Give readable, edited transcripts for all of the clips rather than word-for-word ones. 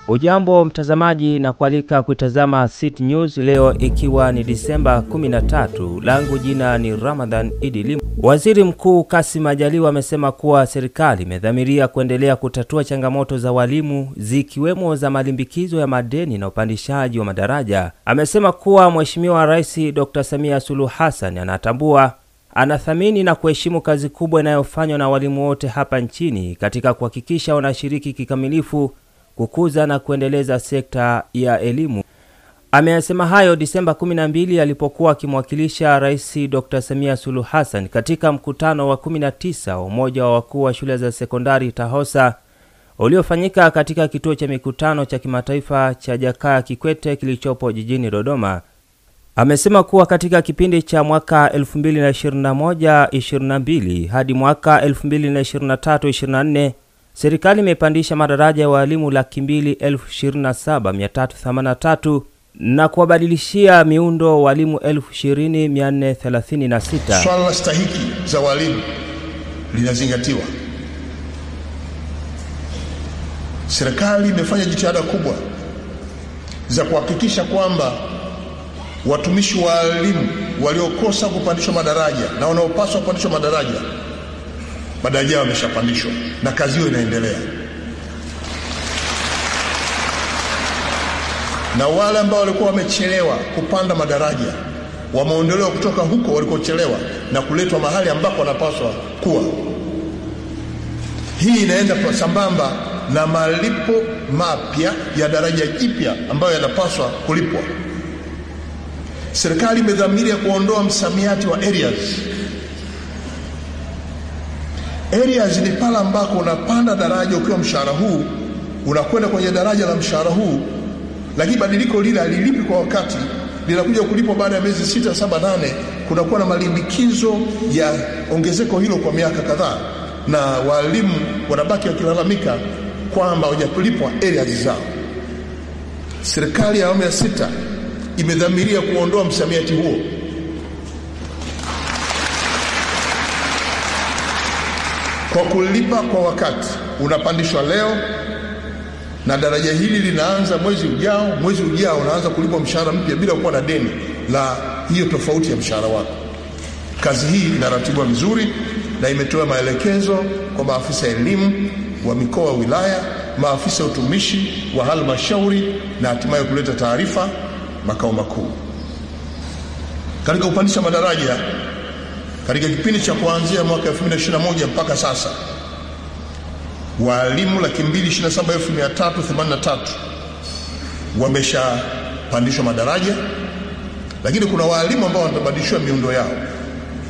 Ujambo mtazamaji na kualika kutazama City News leo ikiwa ni Disemba 13. Langu jina ni Ramadhan Idi. Waziri Mkuu Kassim Majaliwa amesema kuwa serikali imedhamiria kuendelea kutatua changamoto za walimu zikiwemo za malimbikizo ya madeni na upandishaji wa madaraja. Amesema kuwa Mheshimiwa Rais Dr. Samia Suluhu Hassan anatambua, anathamini na kuheshimu kazi kubwa inayofanywa na walimu wote hapa nchini katika kuhakikisha wanashiriki kikamilifu kukuza na kuendeleza sekta ya elimu. Ameyasema hayo Disemba 12 alipokuwa akimwakilisha Rais Dr. Samia Suluhu Hassan katika mkutano wa 19 wa Umoja wa Wakuu wa Shule za Sekondari TAHOSA uliofanyika katika kituo cha mikutano cha kimataifa cha Jakaya Kikwete kilichopo jijini Dodoma. Amesema kuwa katika kipindi cha mwaka 2021-22 hadi mwaka 2023-24 serikali imepandisha madaraja ya walimu 227,383 na kuwabadilishia miundo walimu 20,436. Swala la stahiki za walimu linazingatiwa. Serikali imefanya jitihada kubwa za kuhakikisha kwamba watumishi wa walimu waliokosa kupandishwa madaraja na wanaopaswa kupandishwa madaraja yao yameshapandishwa na kazi hiyo inaendelea. Na wale ambao walikuwa wamechelewa kupanda madaraja wameondolewa kutoka huko walikochelewa na kuletwa mahali ambako wanapaswa kuwa. Hii inaenda kwa sambamba na malipo mapya ya daraja jipya ambayo yanapaswa kulipwa. Serikali imedhamiria kuondoa msamiati wa areas. Areas ni pala ambako unapanda daraja ukiwa mshahara huu, unakwenda kwenye daraja la mshahara huu, lakini badiliko lile halilipi kwa wakati, linakuja kulipwa baada ya miezi 6, 7, 8, kunakuwa na malimbikizo ya ongezeko hilo kwa miaka kadhaa, na walimu wanabaki wakilalamika kwamba hawajalipwa areas zao. Serikali ya awamu ya 6 imedhamiria kuondoa msamiati huo. Kwa kulipa kwa wakati, unapandishwa leo na daraja hili linaanza mwezi ujao unaanza kulipwa mshahara mpya bila kuwa na deni la hiyo tofauti ya mshahara wako. Kazi hii inaratibiwa vizuri na imetoa maelekezo kwa maafisa elimu wa mikoa, wilaya, maafisa utumishi wa halmashauri na hatimaye kuleta taarifa makao makuu. Katika kupandisha madaraja katika kipindi cha kuanzia mwaka 2021 mpaka sasa, walimu 227,383 wameshapandishwa madaraja, lakini kuna walimu ambao wanabadilishwa miundo yao.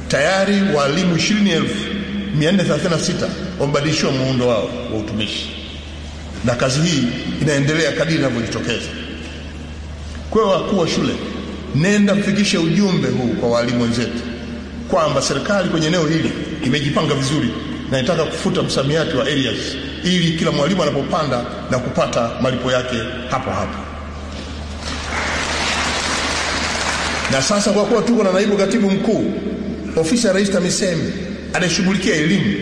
Tayari walimu 20,436 wamebadilishwa muundo wao wa utumishi, na kazi hii inaendelea kadiri inavyojitokeza. Kwa hiyo wakuu wa shule, nenda mfikishe ujumbe huu kwa walimu wenzetu kwamba serikali kwenye eneo hili imejipanga vizuri na inataka kufuta msamiati wa areas ili kila mwalimu anapopanda na kupata malipo yake hapo hapo. Na sasa kwa kuwa tuko na naibu katibu mkuu ofisi ya Rais TAMISEMI anayeshughulikia elimu,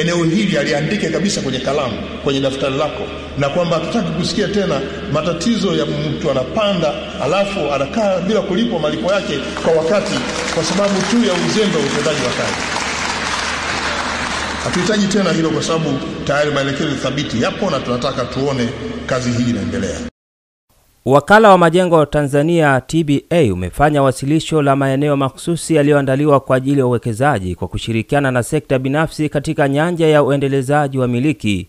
eneo hili aliandike kabisa kwenye kalamu, kwenye daftari lako, na kwamba hatutaki kusikia tena matatizo ya mtu anapanda alafu anakaa bila kulipwa malipo yake kwa wakati kwa sababu tu ya uzembe wa utendaji wa kazi. Hatuhitaji tena hilo kwa sababu tayari maelekezo thabiti yapo na tunataka tuone kazi hii inaendelea. Wakala wa Majengo Tanzania TBA umefanya wasilisho la maeneo mahsusi yaliyoandaliwa kwa ajili ya uwekezaji kwa kushirikiana na sekta binafsi katika nyanja ya uendelezaji wa miliki.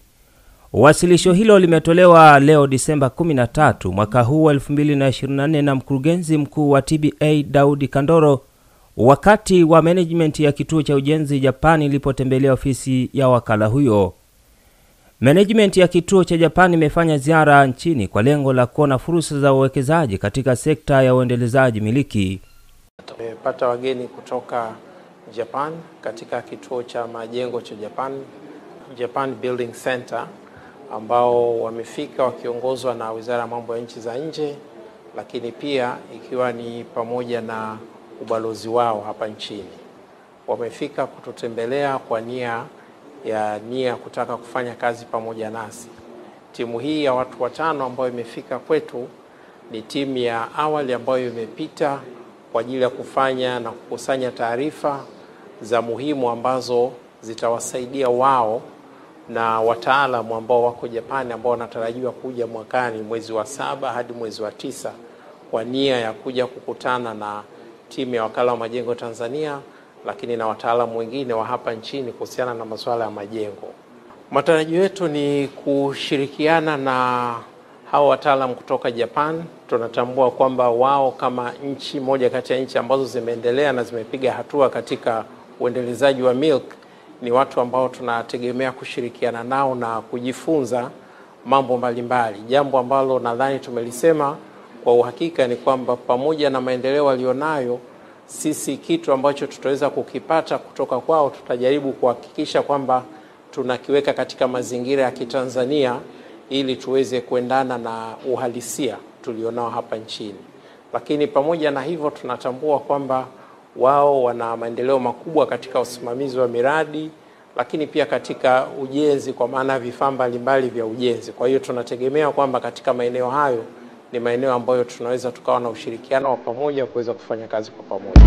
Wasilisho hilo limetolewa leo Disemba 13 mwaka huu wa 2024 na mkurugenzi mkuu wa TBA Daudi Kandoro wakati wa management ya kituo cha ujenzi Japani ilipotembelea ofisi ya wakala huyo. Management ya kituo cha Japani imefanya ziara nchini kwa lengo la kuona fursa za uwekezaji katika sekta ya uendelezaji miliki. Tumepata wageni kutoka Japan katika kituo cha majengo cha Japan Building Center, ambao wamefika wakiongozwa na Wizara ya Mambo ya Nchi za Nje, lakini pia ikiwa ni pamoja na ubalozi wao hapa nchini. Wamefika kututembelea kwa nia kutaka kufanya kazi pamoja nasi. Timu hii ya watu 5 ambayo imefika kwetu ni timu ya awali ambayo imepita kwa ajili ya kufanya na kukusanya taarifa za muhimu ambazo zitawasaidia wao na wataalamu ambao wako Japani ambao wanatarajiwa kuja mwakani mwezi wa 7 hadi mwezi wa 9 kwa nia ya kuja kukutana na timu ya wakala wa majengo Tanzania, lakini na wataalamu wengine wa hapa nchini kuhusiana na masuala ya majengo. Matarajio yetu ni kushirikiana na hao wataalamu kutoka Japan. Tunatambua kwamba wao kama nchi moja kati ya nchi ambazo zimeendelea na zimepiga hatua katika uendelezaji wa milk, ni watu ambao tunategemea kushirikiana nao na kujifunza mambo mbalimbali. Jambo ambalo nadhani tumelisema kwa uhakika ni kwamba pamoja na maendeleo walionayo, sisi kitu ambacho tutaweza kukipata kutoka kwao tutajaribu kuhakikisha kwamba tunakiweka katika mazingira ya Kitanzania ili tuweze kuendana na uhalisia tulionao hapa nchini. Lakini pamoja na hivyo tunatambua kwamba wao wana maendeleo makubwa katika usimamizi wa miradi, lakini pia katika ujenzi kwa maana vifaa mbalimbali vya ujenzi. Kwa hiyo tunategemea kwamba katika maeneo hayo ni maeneo ambayo tunaweza tukawa na ushirikiano wa pamoja kuweza kufanya kazi kwa pamoja.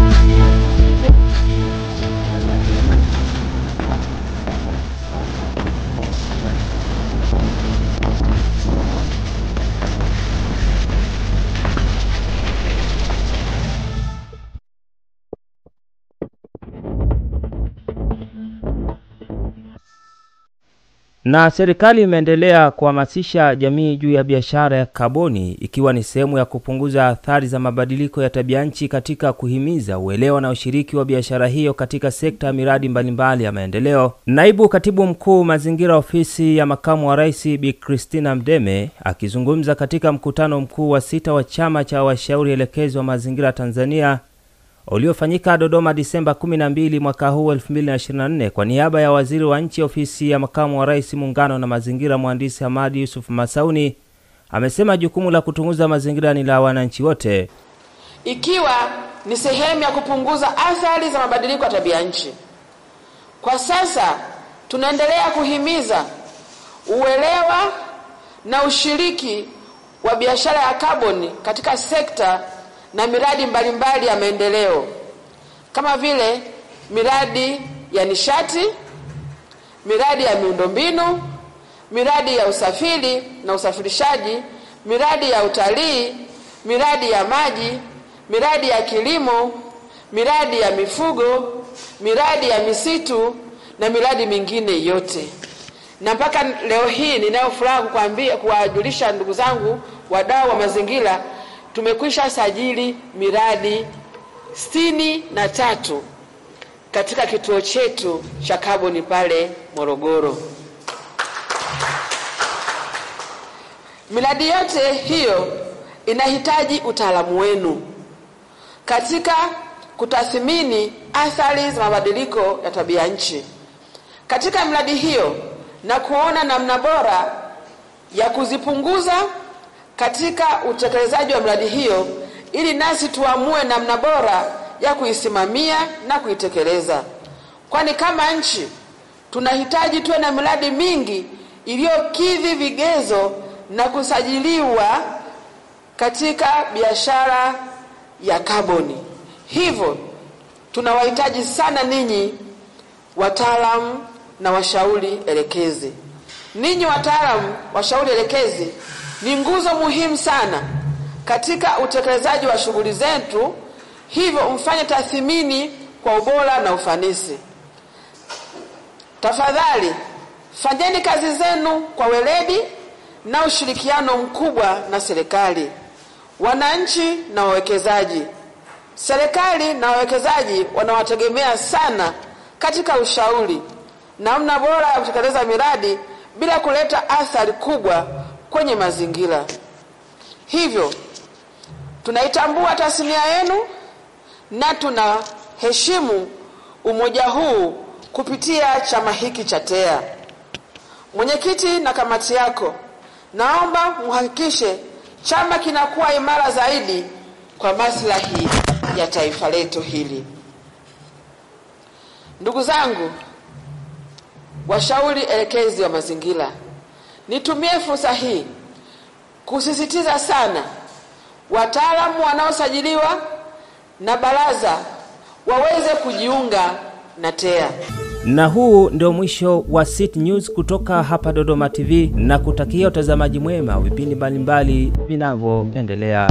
Na serikali imeendelea kuhamasisha jamii juu ya biashara ya kaboni ikiwa ni sehemu ya kupunguza athari za mabadiliko ya tabianchi katika kuhimiza uelewa na ushiriki wa biashara hiyo katika sekta ya miradi mbalimbali ya maendeleo. Naibu Katibu Mkuu Mazingira Ofisi ya Makamu wa Rais Bi Christina Mdeme akizungumza katika mkutano mkuu wa 6 wa Chama cha Washauri Elekezi wa Mazingira Tanzania uliofanyika Dodoma Disemba 12 mwaka huu 2024 kwa niaba ya Waziri wa Nchi Ofisi ya Makamu wa Rais Muungano na Mazingira Mhandisi Hamadi Yusuf Masauni amesema jukumu la kutunza mazingira ni la wananchi wote, ikiwa ni sehemu ya kupunguza athari za mabadiliko ya tabianchi. Kwa sasa tunaendelea kuhimiza uelewa na ushiriki wa biashara ya kaboni katika sekta na miradi mbalimbali ya maendeleo kama vile miradi ya nishati, miradi ya miundombinu, miradi ya usafiri na usafirishaji, miradi ya utalii, miradi ya maji, miradi ya kilimo, miradi ya mifugo, miradi ya misitu na miradi mingine yote. Na mpaka leo hii ninayo furaha kuwajulisha ndugu zangu wadau wa mazingira, tumekwisha sajili miradi 63 katika kituo chetu cha kaboni pale Morogoro. Miradi yote hiyo inahitaji utaalamu wenu katika kutathmini athari za mabadiliko ya tabia nchi katika miradi hiyo na kuona namna bora ya kuzipunguza katika utekelezaji wa miradi hiyo, ili nasi tuamue namna bora ya kuisimamia na kuitekeleza. Kwani kama nchi tunahitaji tuwe na miradi mingi iliyokidhi vigezo na kusajiliwa katika biashara ya kaboni. Hivyo tunawahitaji sana ninyi wataalamu na washauri elekezi. Ninyi wataalamu washauri elekezi ni nguzo muhimu sana katika utekelezaji wa shughuli zetu, hivyo mfanye tathmini kwa ubora na ufanisi. Tafadhali fanyeni kazi zenu kwa weledi na ushirikiano mkubwa na serikali, wananchi na wawekezaji. Serikali na wawekezaji wanawategemea sana katika ushauri namna bora ya kutekeleza miradi bila kuleta athari kubwa kwenye mazingira. Hivyo tunaitambua tasnia yenu na tunaheshimu umoja huu kupitia chama hiki cha TEA. Mwenyekiti na kamati yako, naomba muhakikishe chama kinakuwa imara zaidi kwa maslahi ya taifa letu hili. Ndugu zangu washauri elekezi wa mazingira, Nitumie fursa hii kusisitiza sana wataalamu wanaosajiliwa na baraza waweze kujiunga na TEA. Na huu ndio mwisho wa City News kutoka hapa Dodoma TV, na kutakia utazamaji mwema vipindi mbalimbali vinavyoendelea.